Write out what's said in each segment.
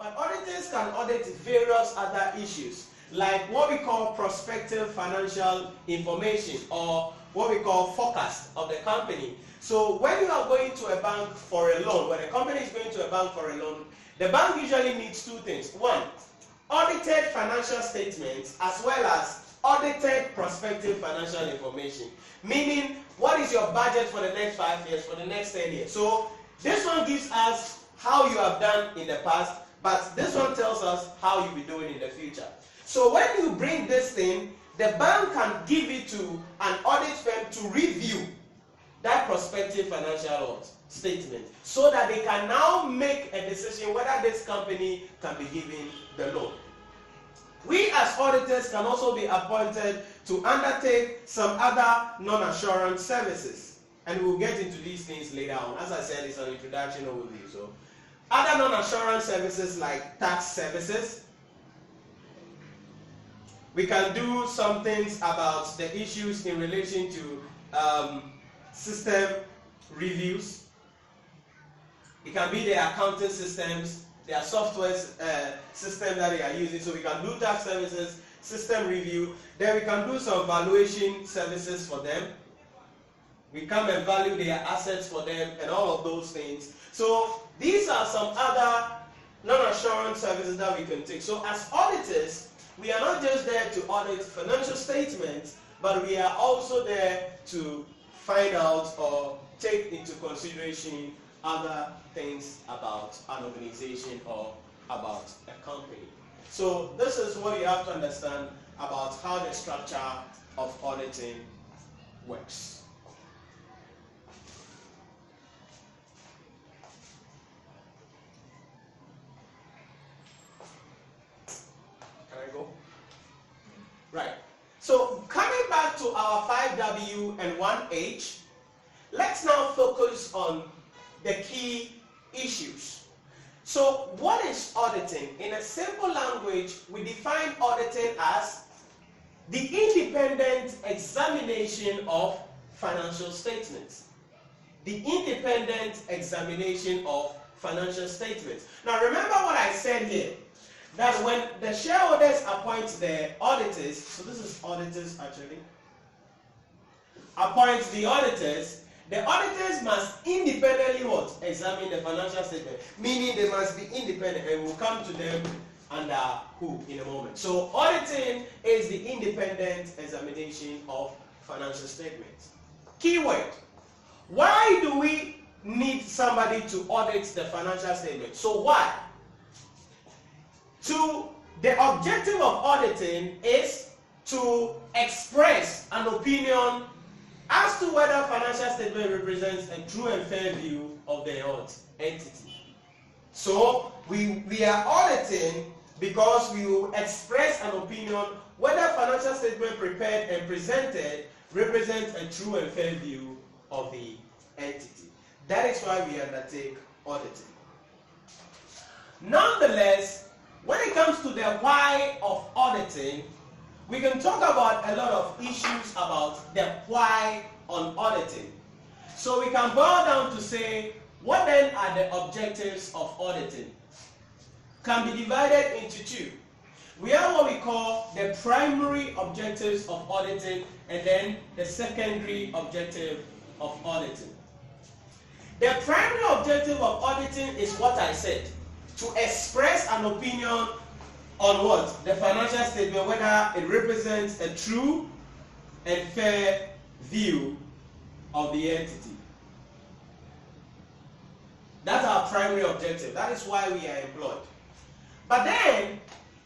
But auditors can audit various other issues, like what we call prospective financial information, or what we call forecast of the company. So when you are going to a bank for a loan, when a company is going to a bank for a loan, the bank usually needs two things. One, audited financial statements, as well as audited prospective financial information. Meaning, what is your budget for the next 5 years, for the next 10 years? So this one gives us how you have done in the past, but this one tells us how you'll be doing in the future. So when you bring this thing, the bank can give it to an audit firm to review that prospective financial statement, so that they can now make a decision whether this company can be given the loan. We as auditors can also be appointed to undertake some other non-assurance services, and we'll get into these things later on. As I said, it's an introduction overview. So other non-assurance services like tax services. We can do some things about the issues in relation to system reviews. It can be the accounting systems, their software system that they are using. So we can do tax services, system review. Then we can do some valuation services for them. We come and value their assets for them and all of those things. So these are some other non-assurance services that we can take. So as auditors, we are not just there to audit financial statements, but we are also there to find out or take into consideration other things about an organization or about a company. So this is what you have to understand about how the structure of auditing works. Can I go? Right. So coming back to our 5W and 1H, let's now focus on the key issues. So what is auditing? In a simple language, we define auditing as the independent examination of financial statements. The independent examination of financial statements. Now remember what I said here, that when the shareholders appoint the auditors, so this is auditors actually, appoint the auditors must independently what? Examine the financial statement. Meaning they must be independent, and we'll come to them under who in a moment. So auditing is the independent examination of financial statements. Keyword. Why do we need somebody to audit the financial statement? So why? The objective of auditing is to express an opinion as to whether financial statement represents a true and fair view of the entity. So we are auditing because we will express an opinion whether financial statement prepared and presented represents a true and fair view of the entity. That is why we undertake auditing. Nonetheless, when it comes to the why of auditing, we can talk about a lot of issues about the why on auditing. So we can boil down to say, what then are the objectives of auditing? Can be divided into two. We have what we call the primary objectives of auditing, and then the secondary objective of auditing. The primary objective of auditing is what I said, to express an opinion on what? The financial statement, whether it represents a true and fair view of the entity. That's our primary objective. That is why we are employed. But then,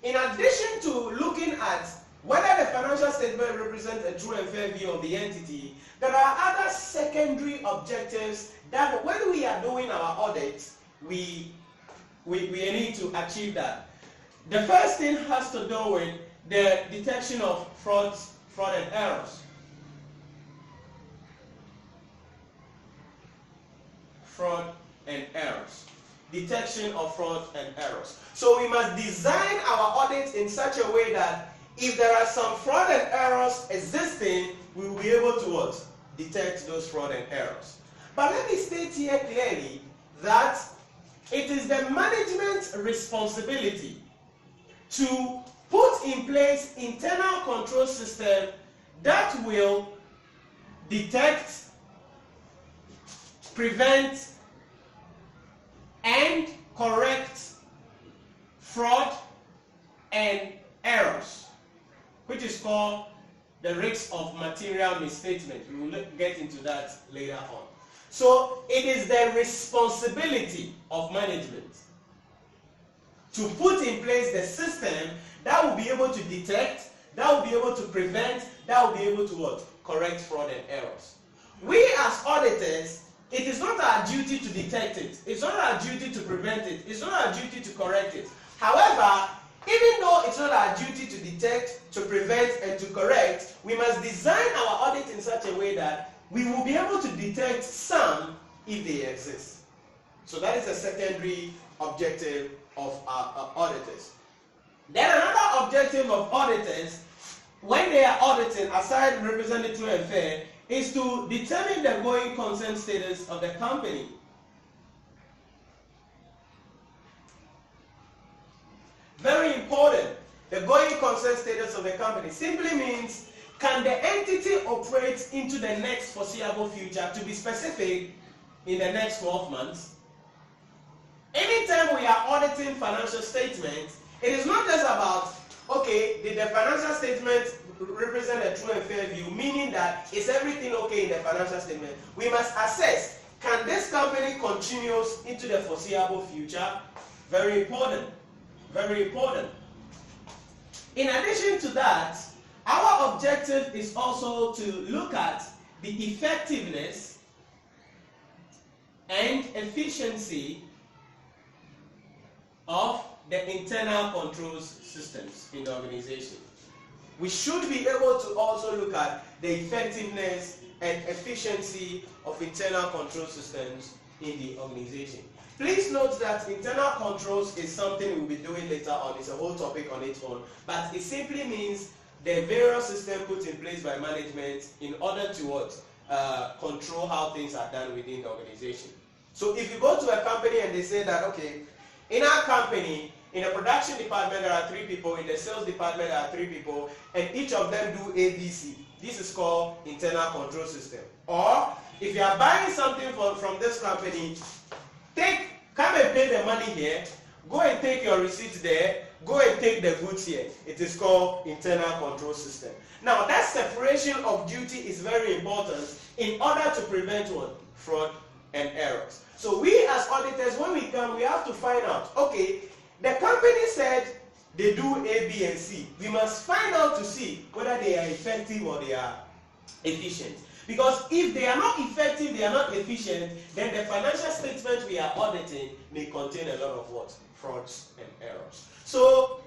in addition to looking at whether the financial statement represents a true and fair view of the entity, there are other secondary objectives that when we are doing our audits, we need to achieve that. The first thing has to do with the detection of fraud and errors. Fraud and errors. Detection of fraud and errors. So we must design our audits in such a way that if there are some fraud and errors existing, we will be able to what? Detect those fraud and errors. But let me state here clearly that It is the management's responsibility to put in place internal control system that will detect, prevent, and correct fraud and errors, which is called the risk of material misstatement. We will get into that later on. So it is the responsibility of management to put in place the system that will be able to detect, that will be able to prevent, that will be able to what? Correct fraud and errors. We as auditors, it is not our duty to detect it. It's not our duty to prevent it. It's not our duty to correct it. However, even though it's not our duty to detect, to prevent, and to correct, we must design our audit in such a way that we will be able to detect some if they exist. So that is a secondary objective of our auditors. Then another objective of auditors, when they are auditing, aside representing true and fair, is to determine the going concern status of the company. Very important. The going concern status of the company simply means, can the entity operate into the next foreseeable future? To be specific, in the next 12 months. Anytime we are auditing financial statements, it is not just about, okay, did the financial statement represent a true and fair view, meaning that is everything okay in the financial statement? We must assess, can this company continue into the foreseeable future? Very important. Very important. In addition to that, our objective is also to look at the effectiveness and efficiency of the internal controls systems in the organization. We should be able to also look at the effectiveness and efficiency of internal control systems in the organization. Please note that internal controls is something we'll be doing later on. It's a whole topic on its own. But it simply means the various systems put in place by management in order to control how things are done within the organization. So if you go to a company and they say that, okay, in our company, in the production department there are 3 people, in the sales department there are 3 people, and each of them do ABC. This is called internal control system. Or if you are buying something from this company, come and pay the money here, go and take your receipt there, go and take the goods here. It is called internal control system. Now that separation of duty is very important in order to prevent what? Fraud and errors. So we as auditors, when we come, we have to find out, okay, the company said they do A, B, and C. We must find out to see whether they are effective or they are efficient. Because if they are not effective, they are not efficient, then the financial statement we are auditing may contain a lot of what? Frauds and errors. So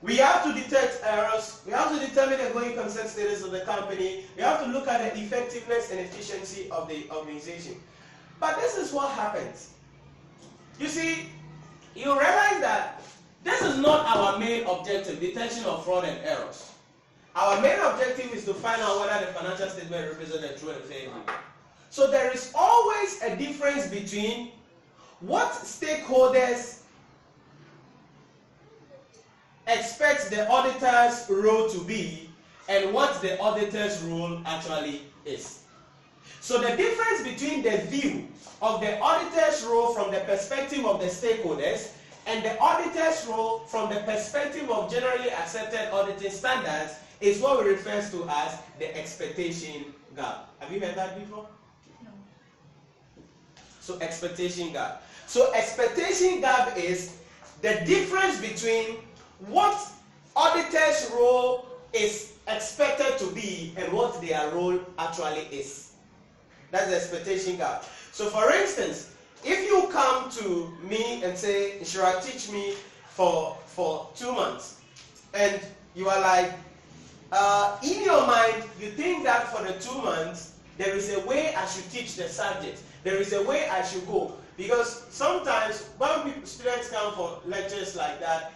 we have to detect errors, we have to determine the going concern status of the company, we have to look at the effectiveness and efficiency of the organization. But this is what happens. You see, you realize that this is not our main objective, detection of fraud and errors. Our main objective is to find out whether the financial statement represents a true and fair view. So there is always a difference between what stakeholders expect the auditor's role to be and what the auditor's role actually is. So the difference between the view of the auditor's role from the perspective of the stakeholders and the auditor's role from the perspective of generally accepted auditing standards is what we refer to as the expectation gap. Have you heard that before? No. So expectation gap. So expectation gap is the difference between what auditor's role is expected to be and what their role actually is. That's the expectation gap. So for instance, if you come to me and say, Nhyira, teach me for 2 months, and you are like, in your mind, you think that for the 2 months, there is a way I should teach the subject. There is a way I should go. Because sometimes when students come for lectures like that,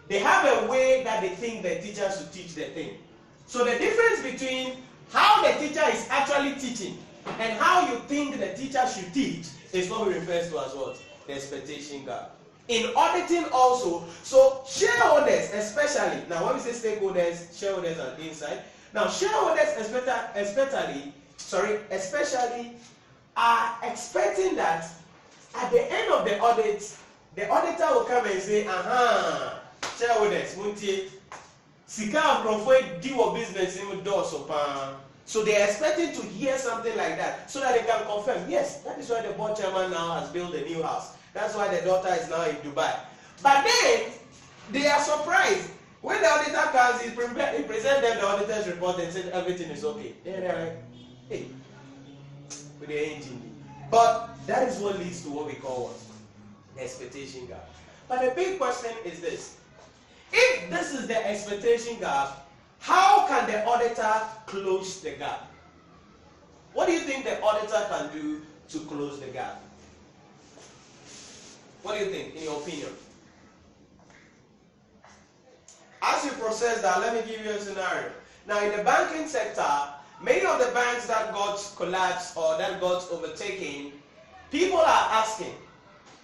they have a way that they think the teacher should teach the thing. So the difference between how the teacher is actually teaching and how you think the teacher should teach is what we refer to as what? the expectation gap. In auditing also, so shareholders especially, now when we say stakeholders, shareholders are inside. Now shareholders especially are expecting that at the end of the audit, the auditor will come and say, shareholders, muntie, sika amkrofo di wo business in do so pa. So they are expecting to hear something like that so that they can confirm, yes, that is why the board chairman now has built a new house. That's why the daughter is now in Dubai. But then, they are surprised. When the auditor comes, he presents them the auditor's report and says everything is okay. Then they're like, hey, with the engine. But that is what leads to what we call what? The expectation gap. But the big question is this. If this is the expectation gap, how can the auditor close the gap? What do you think the auditor can do to close the gap? What do you think, in your opinion? As you process that, let me give you a scenario. Now, in the banking sector, many of the banks that got collapsed or that got overtaken, people are asking,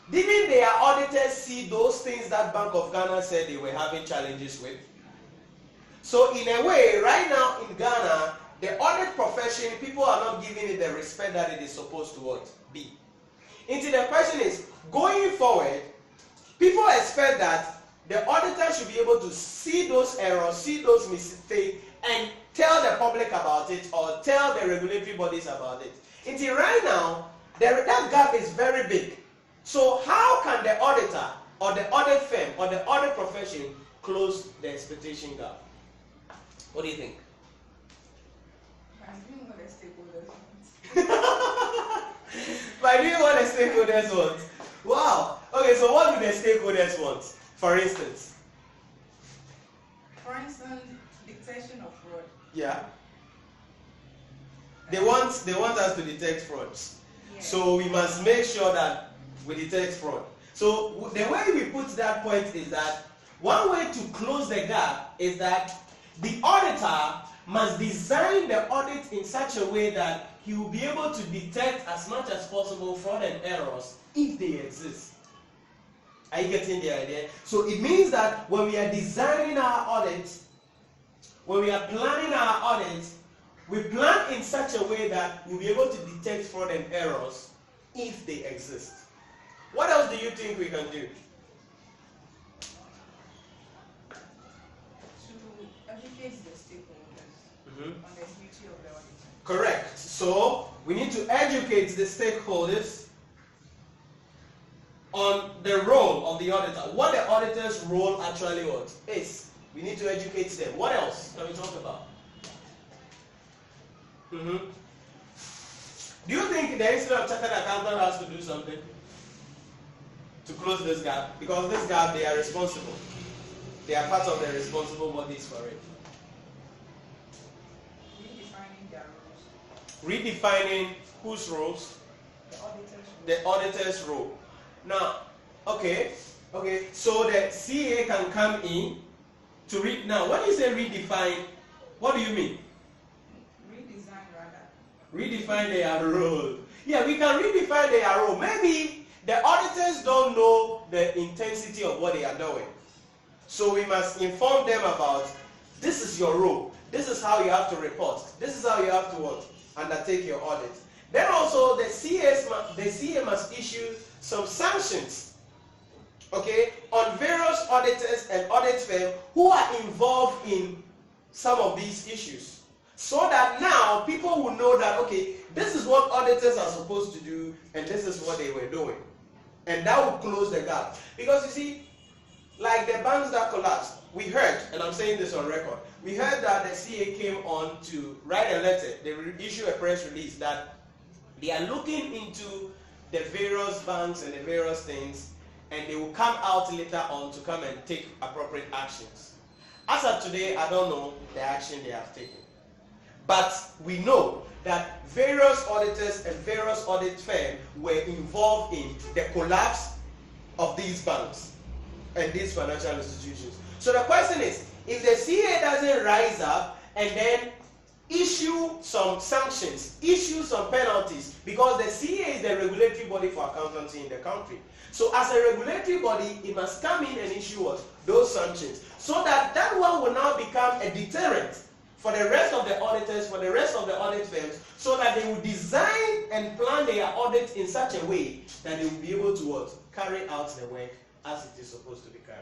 didn't their auditors see those things that Bank of Ghana said they were having challenges with? So in a way, right now in Ghana, the audit profession, people are not giving it the respect that it is supposed to be. Instead, the question is, going forward, people expect that the auditor should be able to see those errors, see those mistakes, and tell the public about it or tell the regulatory bodies about it. Until right now, that gap is very big. So how can the auditor or the audit firm or the audit profession close the expectation gap? What do you think? By doing what the stakeholders want. By doing what the stakeholders want. Wow. Okay, so what do the stakeholders want? For instance, detection of fraud. Yeah. They want us to detect frauds. Yeah. So we must make sure that we detect fraud. So the way we put that point is that one way to close the gap is that the auditor must design the audit in such a way that he will be able to detect as much as possible fraud and errors if they exist. Are you getting the idea? So it means that when we are designing our audits, when we are planning our audits, we plan in such a way that we'll be able to detect fraud and errors if they exist. What else do you think we can do? To educate the stakeholders on the duty of the audit. Correct. So we need to educate the stakeholders on the role of the auditor. What the auditor's role actually is. We need to educate them. What else can we talk about? Do you think the Institute of Chartered Accountant has to do something to close this gap? Because this gap, they are responsible. They are part of the responsible bodies for it. Redefining their roles. Redefining whose roles? The auditor's role. Now, okay, so the CA can come in to read. Now, when you say redefine, what do you mean? Redesign, rather. Redefine their role. Yeah, we can redefine their role. Maybe the auditors don't know the intensity of what they are doing. So we must inform them about, this is your role. This is how you have to report. This is how you have to undertake your audit. Then also the CA must issue some sanctions, okay, on various auditors and audit firms who are involved in some of these issues. So that now people will know that, okay, this is what auditors are supposed to do and this is what they were doing. And that will close the gap. Because you see, like the banks that collapsed, we heard, and I'm saying this on record, we heard that the CA came on to write a letter. They will issue a press release that they are looking into the various banks and the various things, and they will come out later on to come and take appropriate actions. As of today, I don't know the action they have taken. But we know that various auditors and various audit firms were involved in the collapse of these banks and these financial institutions. So the question is, if the CA doesn't rise up and then issue some sanctions, issue some penalties, because the CA is the regulatory body for accountancy in the country. So as a regulatory body, it must come in and issue us those sanctions, so that that one will now become a deterrent for the rest of the auditors, for the rest of the audit firms, so that they will design and plan their audit in such a way that they will be able to what? Carry out the work as it is supposed to be carried.